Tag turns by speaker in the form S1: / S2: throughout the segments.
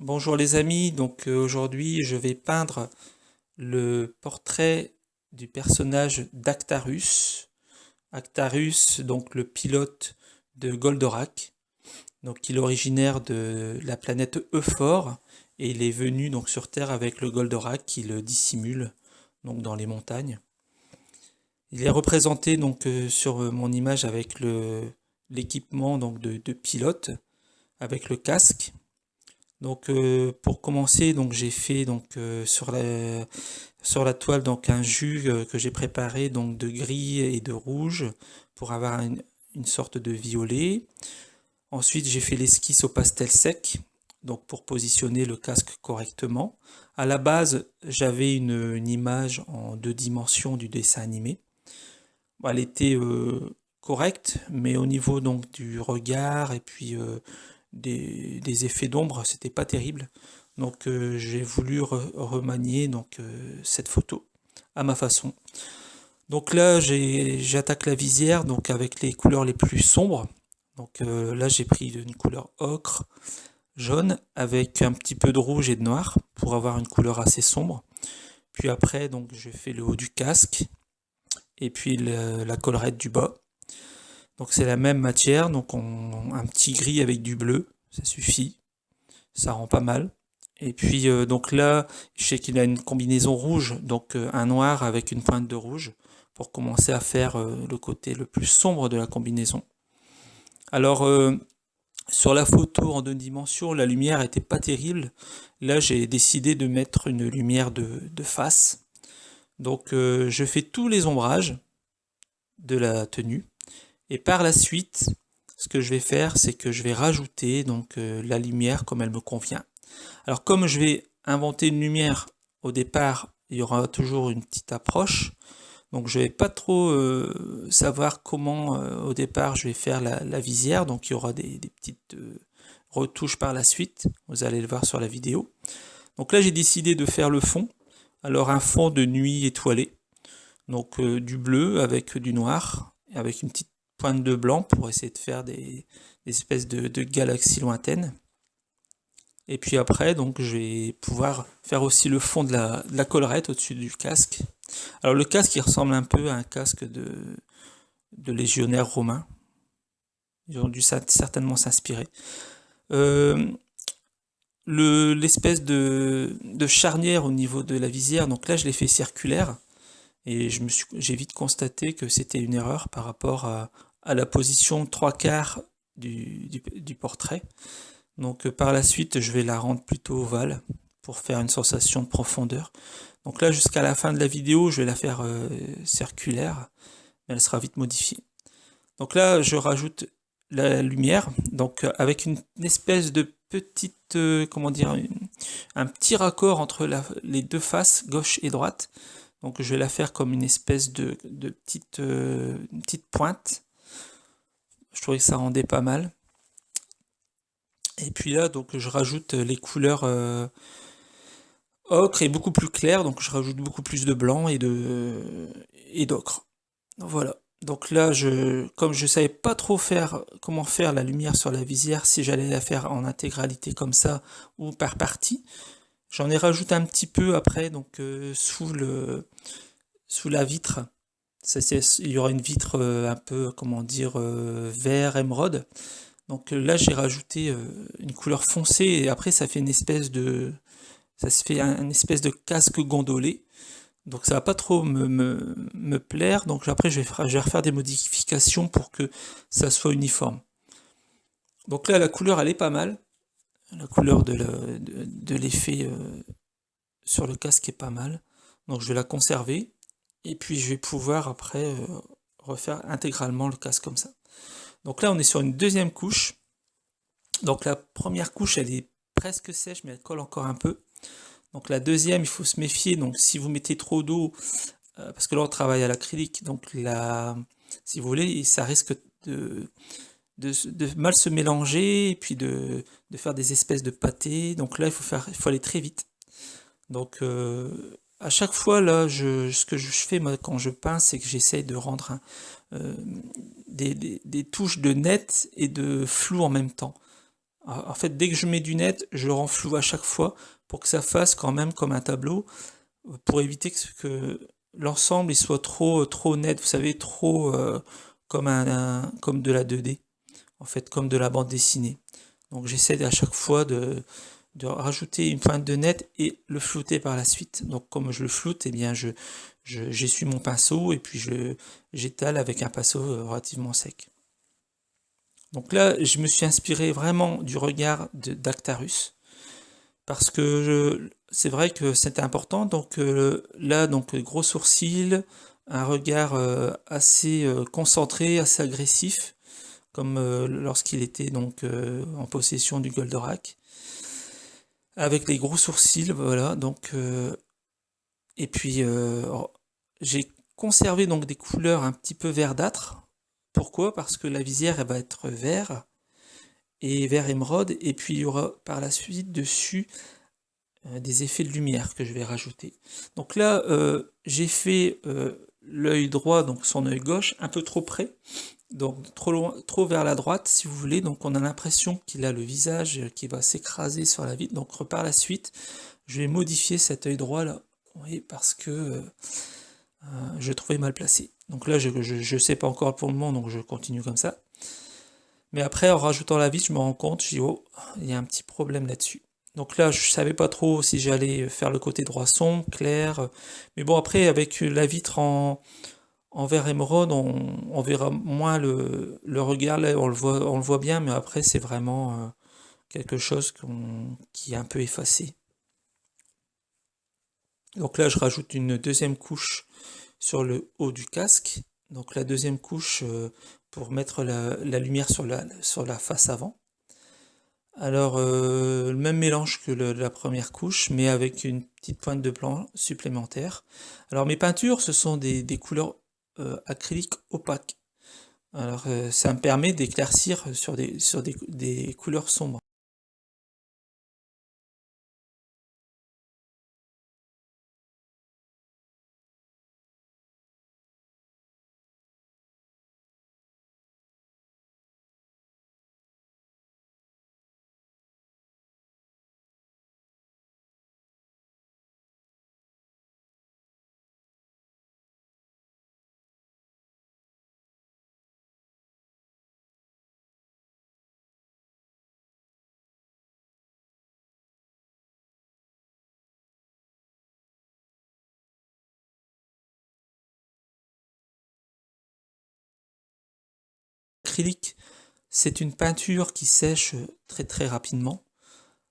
S1: Bonjour les amis, aujourd'hui je vais peindre le portrait du personnage d'Actarus. Actarus, donc le pilote de Goldorak. Donc il est originaire de la planète Euphor et il est venu donc sur Terre avec le Goldorak qui le dissimule donc dans les montagnes. Il est représenté sur mon image avec l'équipement de pilote avec le casque. Pour commencer, j'ai fait sur la toile un jus que j'ai préparé de gris et de rouge pour avoir une sorte de violet. Ensuite, j'ai fait l'esquisse au pastel sec pour positionner le casque correctement. À la base, j'avais une image en 2 dimensions du dessin animé. Elle était correcte, mais au niveau du regard et puis des effets d'ombre, c'était pas terrible. J'ai voulu remanier cette photo à ma façon. Donc là, j'attaque la visière avec les couleurs les plus sombres. Là, j'ai pris une couleur ocre, jaune, avec un petit peu de rouge et de noir pour avoir une couleur assez sombre. Puis après, j'ai fait le haut du casque et puis la collerette du bas. Donc c'est la même matière, un petit gris avec du bleu, ça suffit, ça rend pas mal. Et puis là, je sais qu'il a une combinaison rouge, un noir avec une pointe de rouge, pour commencer à faire le côté le plus sombre de la combinaison. Alors sur la photo en 2 dimensions, la lumière était pas terrible. Là, j'ai décidé de mettre une lumière de face. Je fais tous les ombrages de la tenue. Et par la suite, ce que je vais faire, c'est que je vais rajouter la lumière comme elle me convient. Alors comme je vais inventer une lumière au départ, il y aura toujours une petite approche. Donc je vais pas trop savoir comment au départ je vais faire la visière. Donc il y aura des petites retouches par la suite. Vous allez le voir sur la vidéo. Donc là j'ai décidé de faire le fond. Alors un fond de nuit étoilé. Du bleu avec du noir, avec une petite pointe de blanc pour essayer de faire des espèces de galaxies lointaines. Et puis après, je vais pouvoir faire aussi le fond de la collerette au-dessus du casque. Alors le casque, il ressemble un peu à un casque de légionnaire romain. Ils ont dû certainement s'inspirer. L'espèce de charnière au niveau de la visière, donc là je l'ai fait circulaire. Et j'ai vite constaté que c'était une erreur par rapport à la position 3/4 du portrait. Par la suite, je vais la rendre plutôt ovale pour faire une sensation de profondeur. Donc là, jusqu'à la fin de la vidéo, je vais la faire circulaire, mais elle sera vite modifiée. Donc là, je rajoute la lumière, avec une espèce de petite, un petit raccord entre les deux faces, gauche et droite. Donc je vais la faire comme une espèce de une petite pointe. Je trouvais que ça rendait pas mal. Et puis là, je rajoute les couleurs ocre et beaucoup plus claires. Donc je rajoute beaucoup plus de blanc et d'ocre. Voilà. Donc là, comme je savais pas trop comment faire la lumière sur la visière, si j'allais la faire en intégralité comme ça ou par partie, j'en ai rajouté un petit peu après, sous la vitre. Il y aura une vitre un peu, vert émeraude. Là, j'ai rajouté une couleur foncée et après, ça fait ça se fait une espèce de casque gondolé. Donc ça va pas trop me plaire. Donc après, je vais refaire des modifications pour que ça soit uniforme. Donc là, la couleur, elle est pas mal. La couleur de l'effet sur le casque est pas mal. Donc je vais la conserver. Et puis je vais pouvoir après refaire intégralement le casque comme ça. Donc là on est sur une deuxième couche. Donc la première couche elle est presque sèche mais elle colle encore un peu. Donc la deuxième il faut se méfier. Donc si vous mettez trop d'eau, parce que là on travaille à l'acrylique, si vous voulez ça risque de mal se mélanger et puis de faire des espèces de pâtés. Donc là il faut aller très vite. À chaque fois, là, ce que je fais moi, quand je peins, c'est que j'essaye de rendre des touches de net et de flou en même temps. En fait, dès que je mets du net, je le renfloue à chaque fois pour que ça fasse quand même comme un tableau, pour éviter que l'ensemble il soit trop net, vous savez, trop comme de la 2D, en fait, comme de la bande dessinée. Donc j'essaie à chaque fois de rajouter une pointe de net et le flouter par la suite. Donc comme je le floute, eh bien j'essuie mon pinceau et puis j'étale avec un pinceau relativement sec. Donc là, je me suis inspiré vraiment du regard d'Actarus, parce que c'est vrai que c'était important. Donc là, donc gros sourcils, un regard assez concentré, assez agressif, comme lorsqu'il était donc en possession du Goldorak, avec les gros sourcils, voilà. Donc et puis j'ai conservé donc des couleurs un petit peu verdâtres. Pourquoi? Parce que la visière elle va être vert et vert émeraude, et puis il y aura par la suite dessus des effets de lumière que je vais rajouter. Donc là, j'ai fait l'œil droit, donc son œil gauche, un peu trop près, donc trop loin, trop vers la droite, si vous voulez. Donc on a l'impression qu'il a le visage qui va s'écraser sur la vitre. Donc par la suite, je vais modifier cet œil droit là, oui, parce que je le trouvais mal placé. Donc là, je sais pas encore pour le moment, donc je continue comme ça. Mais après, en rajoutant la vitre, je me rends compte, je dis, oh, il y a un petit problème là-dessus. Donc là, je savais pas trop si j'allais faire le côté droit sombre, clair. Mais bon, après, avec la vitre en vert émeraude, on verra moins le regard. Là, on le voit bien, mais après, c'est vraiment quelque chose qui est un peu effacé. Donc là, je rajoute une deuxième couche sur le haut du casque. Donc la deuxième couche pour mettre la lumière sur la face avant. Alors, le même mélange que la première couche, mais avec une petite pointe de blanc supplémentaire. Alors, mes peintures, ce sont des couleurs acryliques opaques. Alors, ça me permet d'éclaircir sur des couleurs sombres. L'acrylique, c'est une peinture qui sèche très très rapidement.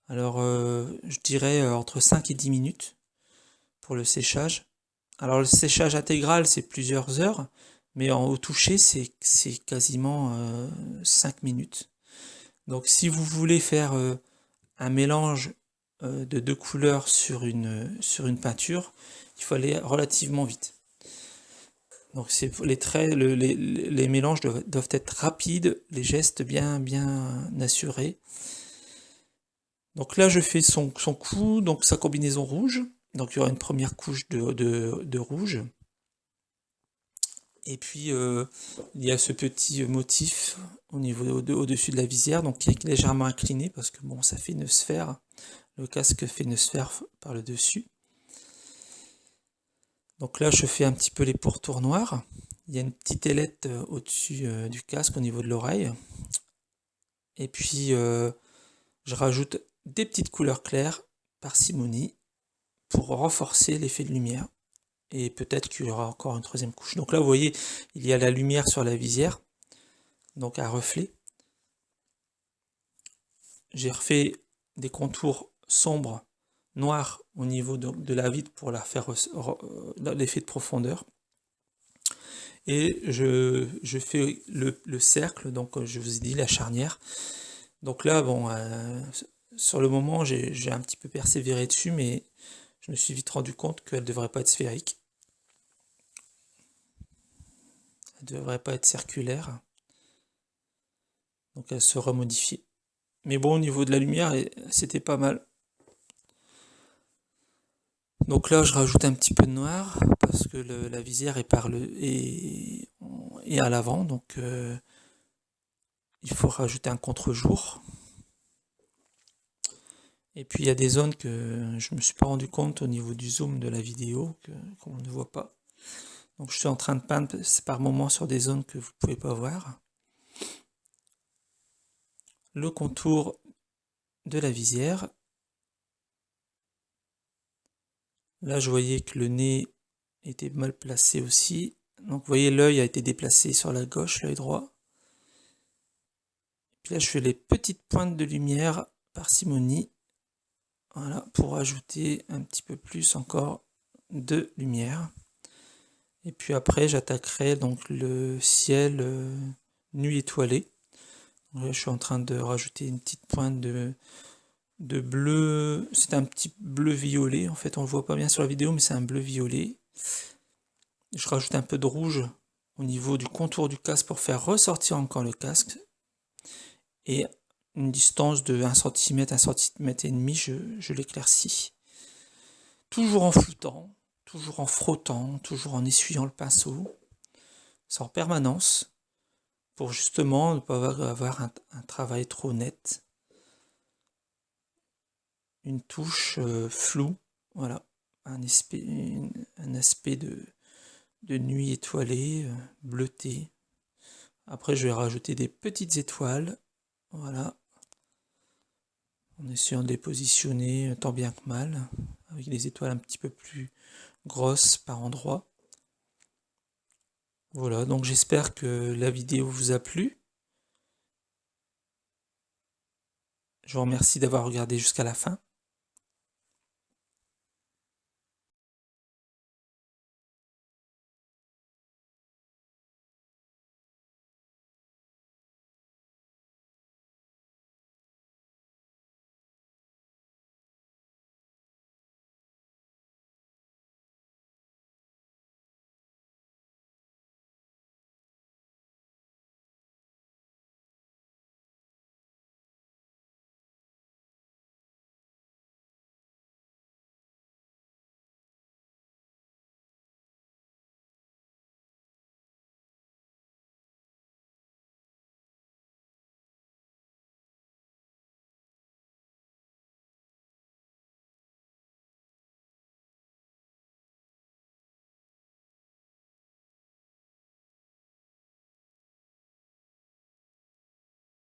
S1: Alors, je dirais entre 5 et 10 minutes pour le séchage. Alors, le séchage intégral, c'est plusieurs heures, mais au toucher, c'est quasiment 5 minutes. Donc, si vous voulez faire un mélange de deux couleurs sur une peinture, il faut aller relativement vite. Donc, les traits, les mélanges doivent être rapides, les gestes bien assurés. Donc là, je fais son cou, donc sa combinaison rouge. Donc il y aura une première couche de rouge. Et puis il y a ce petit motif au-dessus de la visière, donc qui est légèrement incliné parce que bon, ça fait une sphère. Le casque fait une sphère par le dessus. Donc là, je fais un petit peu les pourtours noirs. Il y a une petite ailette au-dessus du casque au niveau de l'oreille. Et puis je rajoute des petites couleurs claires, parcimonie, pour renforcer l'effet de lumière. Et peut-être qu'il y aura encore une troisième couche. Donc là, vous voyez, il y a la lumière sur la visière, donc un reflet. J'ai refait des contours sombres, noirs au niveau de la vitre pour la faire l'effet de profondeur. Et je fais le cercle, donc je vous ai dit la charnière. Donc là, bon, sur le moment, j'ai un petit peu persévéré dessus, mais je me suis vite rendu compte qu'elle ne devrait pas être sphérique. Elle ne devrait pas être circulaire. Donc elle sera modifiée. Mais bon, au niveau de la lumière, c'était pas mal. Donc là, je rajoute un petit peu de noir parce que la visière est à l'avant, donc il faut rajouter un contre-jour. Et puis il y a des zones que je me suis pas rendu compte au niveau du zoom de la vidéo, qu'on ne voit pas. Donc je suis en train de peindre par moments sur des zones que vous pouvez pas voir. Le contour de la visière. Là je voyais que le nez était mal placé aussi. Donc vous voyez, l'œil a été déplacé sur la gauche, l'œil droit. Puis là je fais les petites pointes de lumière parcimonie. Voilà, pour ajouter un petit peu plus encore de lumière. Et puis après j'attaquerai donc le ciel nuit étoilée. Donc là je suis en train de rajouter une petite pointe de bleu. C'est un petit bleu violet, en fait on le voit pas bien sur la vidéo, mais c'est un bleu violet. Je rajoute un peu de rouge au niveau du contour du casque pour faire ressortir encore le casque. Et une distance de 1 cm, 1 cm et demi, je l'éclaircis. Toujours en floutant, toujours en frottant, toujours en essuyant le pinceau. C'est en permanence, pour justement ne pas avoir un travail trop net. Une touche floue, voilà, un aspect de nuit étoilée, bleutée. Après je vais rajouter des petites étoiles, voilà, en essayant de les positionner tant bien que mal, avec des étoiles un petit peu plus grosses par endroits. Voilà, donc j'espère que la vidéo vous a plu. Je vous remercie d'avoir regardé jusqu'à la fin.